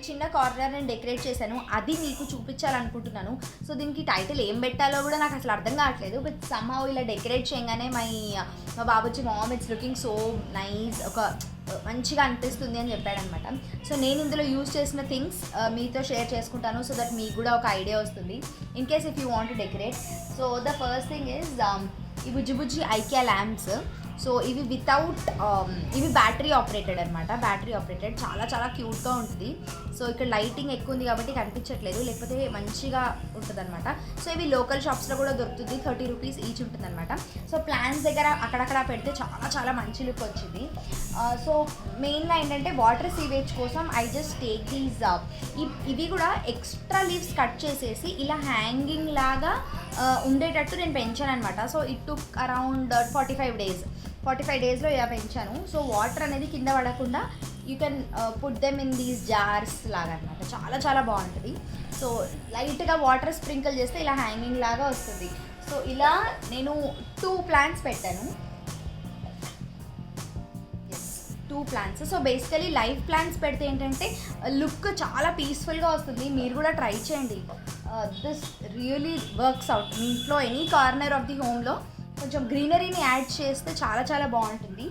చిన్న కార్నర్ నేను డెకరేట్ చేశాను, అది మీకు చూపించాలనుకుంటున్నాను. సో దీనికి టైటిల్ ఏం పెట్టాలో కూడా నాకు అసలు అర్థం కావట్లేదు. బట్ సమ్హౌ ఇలా డెకరేట్ చేయగానే మా Babuji mom it's looking so nice, ఒక మంచిగా అనిపిస్తుంది అని చెప్పాడనమాట. సో నేను ఇందులో యూజ్ చేసిన థింగ్స్ మీతో షేర్ చేసుకుంటాను, సో దట్ మీకు కూడా ఒక ఐడియా వస్తుంది in case if you want to decorate. So the first thing is ఈ బుజ్జి ఐకియా ల్యాంప్స్. సో ఇవి ఇవి బ్యాటరీ ఆపరేటెడ్ అనమాట. బ్యాటరీ ఆపరేటెడ్ చాలా చాలా క్యూట్గా ఉంటుంది. సో ఇక్కడ లైటింగ్ ఎక్కువ ఉంది కాబట్టి కనిపించట్లేదు, లేకపోతే మంచిగా ఉంటుంది అనమాట. సో ఇవి లోకల్ షాప్స్లో కూడా దొరుకుతుంది, 30 రూపీస్ ఈచ్ ఉంటుంది అనమాట. సో ప్లాంట్స్ దగ్గర అక్కడక్కడ పెడితే చాలా చాలా మంచి లుక్ వచ్చింది. సో మెయిన్గా ఏంటంటే వాటర్ సీవేజ్ కోసం ఐ జస్ట్ టేక్ దీస్. ఇవి కూడా ఎక్స్ట్రా లీవ్స్ కట్ చేసేసి ఇలా హ్యాంగింగ్ లాగా ఉండేటట్టు నేను పెంచాను అనమాట. సో ఇట్ టుక్ అరౌండ్ 45 డేస్లో ఇలా పెంచాను. సో వాటర్ అనేది కింద పడకుండా you can put them in these jars లాగా అనమాట. చాలా చాలా బాగుంటుంది. సో లైట్గా వాటర్ స్ప్రింకిల్ చేస్తే ఇలా హ్యాంగింగ్ లాగా వస్తుంది. సో ఇలా నేను 2 ప్లాంట్స్ పెట్టాను, 2 plants. So basically live plants పెడితే ఏంటంటే లుక్ చాలా పీస్ఫుల్గా వస్తుంది. మీరు కూడా ట్రై చేయండి. This really works out. మీ ఇంట్లో ఎనీ కార్నర్ ఆఫ్ ది హోమ్లో కొంచెం గ్రీనరీని యాడ్ చేస్తే చాలా చాలా బాగుంటుంది.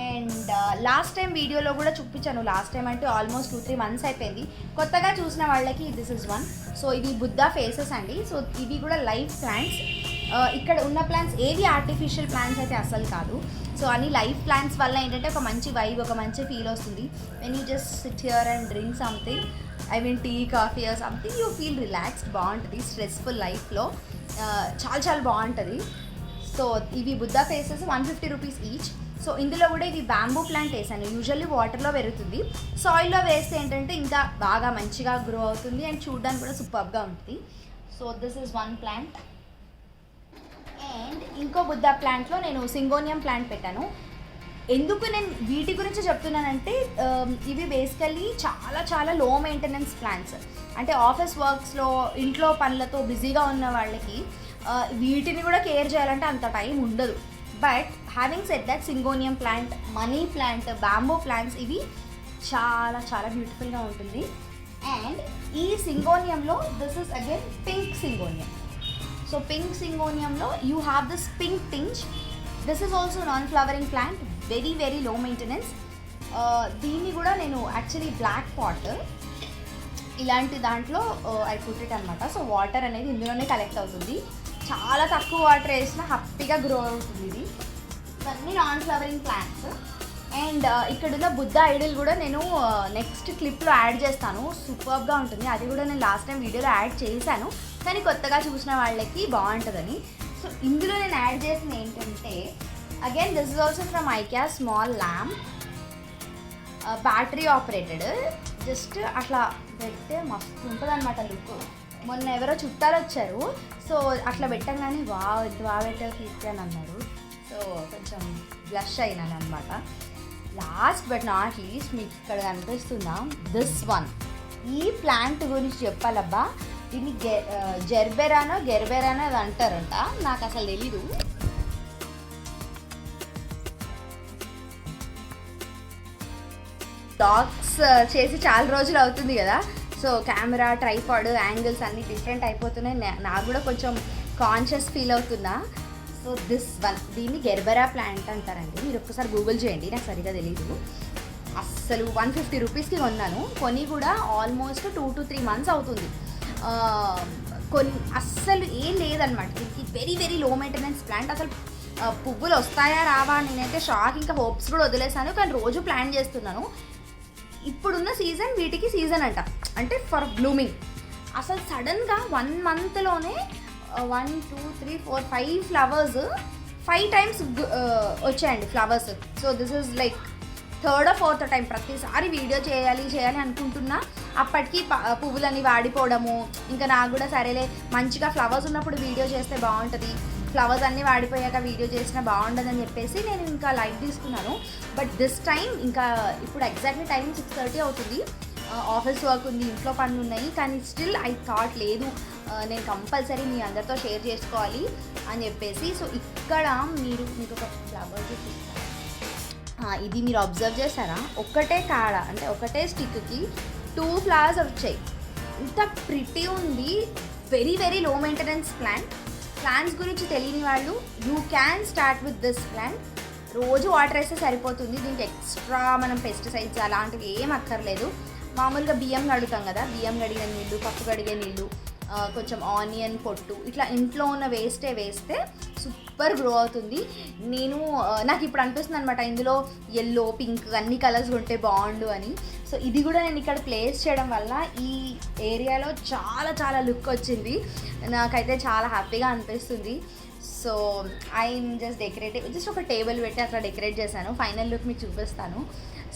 అండ్ లాస్ట్ టైం వీడియోలో కూడా చూపించాను. లాస్ట్ టైం అంటే ఆల్మోస్ట్ 2-3 months అయిపోయింది. కొత్తగా చూసిన వాళ్ళకి దిస్ ఇస్ వన్. సో ఇవి బుద్ధా ఫేసెస్ అండి. సో ఇవి కూడా లైవ్ ప్లాంట్స్. ఇక్కడ ఉన్న ప్లాంట్స్ ఏవి ఆర్టిఫిషియల్ ప్లాంట్స్ అయితే అసలు కాదు. సో అన్ని లైవ్ ప్లాంట్స్ వల్ల ఏంటంటే ఒక మంచి వైబ్, ఒక మంచి ఫీల్ వస్తుంది. When you just sit here and drink something, I mean tea, coffee or something, you feel relaxed. బాగుంటుంది స్ట్రెస్ఫుల్ లైఫ్లో, చాలా చాలా బాగుంటుంది. సో ఇవి Buddha faces 150 rupees each. So ఇందులో కూడా ఇది బ్యాంబూ ప్లాంట్ వేసాను. యూజువల్లీ వాటర్లో పెరుగుతుంది, సాయిల్లో వేస్తే ఏంటంటే ఇంకా బాగా మంచిగా గ్రో అవుతుంది అండ్ చూడడానికి కూడా సూపర్గా ఉంటుంది. So this is one plant. And ఇంకో బుద్ధా ప్లాంట్లో నేను సింగోనియం ప్లాంట్ పెట్టాను. ఎందుకు నేను వీటి గురించి చెప్తున్నానంటే ఇవి బేసికల్లీ చాలా చాలా లో మెయింటెనెన్స్ ప్లాంట్స్. అంటే ఆఫీస్ వర్క్స్లో, ఇంట్లో పనులతో బిజీగా ఉన్న వాళ్ళకి వీటిని కూడా కేర్ చేయాలంటే అంత టైం ఉండదు. But having said that, syngonium plant, money plant, bamboo plants ఇవి చాలా చాలా బ్యూటిఫుల్గా ఉంటుంది. అండ్ ఈ సింగోనియంలో this is again pink syngonium. So pink సింగోనియంలో you have this pink tinge. This is also non flowering plant, very very low maintenance. దీన్ని కూడా నేను యాక్చువల్లీ బ్లాక్ పాట్ ఇలాంటి దాంట్లో ఐ పుట్ ఇట్ అనమాట. సో వాటర్ అనేది ఇందులోనే కలెక్ట్ అవుతుంది. చాలా తక్కువ వాటర్ వేసినా హ్యాపీగా గ్రో అవుతుంది ఇది. ఇవన్నీ నాన్ ఫ్లవరింగ్ ప్లాంట్స్. అండ్ ఇక్కడున్న బుద్ధ ఐడల్ కూడా నేను నెక్స్ట్ క్లిప్లో యాడ్ చేస్తాను. సూపర్గా ఉంటుంది. అది కూడా నేను లాస్ట్ టైం వీడియోలో యాడ్ చేశాను, కానీ కొత్తగా చూసిన వాళ్ళకి బాగుంటుందని. సో ఇందులో నేను యాడ్ చేసిన ఏంటంటే, again this is also from IKEA, small lamp, battery operated. Just అట్లా పెడితే మస్తు ఉంటుంది అనమాట లుక్. మొన్న ఎవరో చుట్టాలు వచ్చారు, సో అట్లా పెట్టంగానే ఎంత బాగా పెట్టావు కీర్తి అని అన్నారు. సో కొంచెం బ్లష్ అయినాను అనమాట. లాస్ట్ బట్ నాట్ లీస్ట్ మీకు ఇక్కడ కనిపిస్తుందా దిస్ వన్. ఈ ప్లాంట్ గురించి చెప్పాలబ్బా. దీన్ని గెర్బెరానో అది అంటారంట, నాకు అసలు తెలీదు. బ్లాగ్స్ చేసి చాలా రోజులు అవుతుంది కదా. సో కెమెరా, ట్రైపాడ్, యాంగిల్స్ అన్నీ డిఫరెంట్ అయిపోతున్నాయి. నాకు కూడా కొంచెం కాన్షియస్ ఫీల్ అవుతున్నా. సో దిస్ వన్, దీన్ని గెర్బెరా ప్లాంట్ అంటారండి. మీరు ఒక్కసారి గూగుల్ చేయండి, నాకు సరిగా తెలీదు. అస్సలు 150 రూపీస్కి కొన్నాను. కొని కూడా ఆల్మోస్ట్ 2 to 3 months అవుతుంది. అస్సలు ఏం లేదనమాట. దీనికి very very low maintenance plant. అసలు పువ్వులు వస్తాయా రావా నేనైతే షాక్. ఇంకా హోప్స్ కూడా వదిలేసాను, కానీ రోజు ప్లాన్ చేస్తున్నాను. ఇప్పుడున్న సీజన్ వీటికి సీజన్ అంట, అంటే ఫర్ బ్లూమింగ్. అసలు సడన్గా 1 monthలోనే 1, 2, 3, 4, 5 ఫ్లవర్స్ 5 times వచ్చాయండి flowers. So this is like 3rd or 4th time. ప్రతిసారి వీడియో చేయాలి అనుకుంటున్నా, అప్పటికి పువ్వులన్నీ వాడిపోవడము. ఇంకా నాకు కూడా సరేలే, మంచిగా ఫ్లవర్స్ ఉన్నప్పుడు వీడియో చేస్తే బాగుంటుంది, ఫ్లవర్స్ అన్నీ వాడిపోయాక వీడియో చేసినా బాగుండదని చెప్పేసి నేను ఇంకా లైట్ తీసుకున్నాను. బట్ దిస్ టైం ఇంకా ఇప్పుడు ఎగ్జాక్ట్లీ టైం 6:30 అవుతుంది. ఆఫీస్ వర్క్ ఉంది, ఇంట్లో పనులు ఉన్నాయి, కానీ స్టిల్ ఐ థాట్ లేదు, నేను కంపల్సరీ మీ అందరితో షేర్ చేసుకోవాలి అని చెప్పేసి. సో ఇక్కడ మీకు ఒక ఫ్లవర్ చూపిస్తాను. ఇది మీరు అబ్జర్వ్ చేశారా, ఒకటే కాడ అంటే ఒకటే స్టిక్కి 2 ఫ్లవర్స్ వచ్చాయి. ఇంత ప్రిటీ ఉంది. Very very low maintenance plants గురించి తెలియని వాళ్ళు you can start with this plant. రోజు వాటర్ వేస్తే సరిపోతుంది. దీనికి ఎక్స్ట్రా మనం పెస్టిసైడ్స్ అలాంటివి ఏం అక్కర్లేదు. మామూలుగా బియ్యం కడుగుతాం కదా, బియ్యం కడిగే నీళ్ళు, పప్పు కడిగే నీళ్ళు, కొంచెం ఆనియన్ పొట్టు, ఇట్లా ఇంట్లో ఉన్న వేస్తే సూపర్ గ్రో అవుతుంది. నాకు ఇప్పుడు అనిపిస్తుంది అనమాట, ఇందులో ఎల్లో, పింక్ అన్ని కలర్స్ ఉంటే బాగుండు అని. సో ఇది కూడా నేను ఇక్కడ ప్లేస్ చేయడం వల్ల ఈ ఏరియాలో చాలా చాలా లుక్ వచ్చింది. నాకైతే చాలా హ్యాపీగా అనిపిస్తుంది. సో ఐఎమ్ జస్ట్ ఒక టేబుల్ పెట్టి అట్లా డెకరేట్ చేశాను. ఫైనల్ లుక్ మీకు చూపిస్తాను.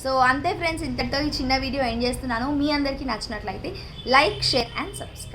సో అంతే ఫ్రెండ్స్, ఇంతటితో ఈ చిన్న వీడియో ఎండ్ చేస్తున్నాను. మీ అందరికీ నచ్చినట్లయితే లైక్, షేర్ అండ్ సబ్స్క్రైబ్.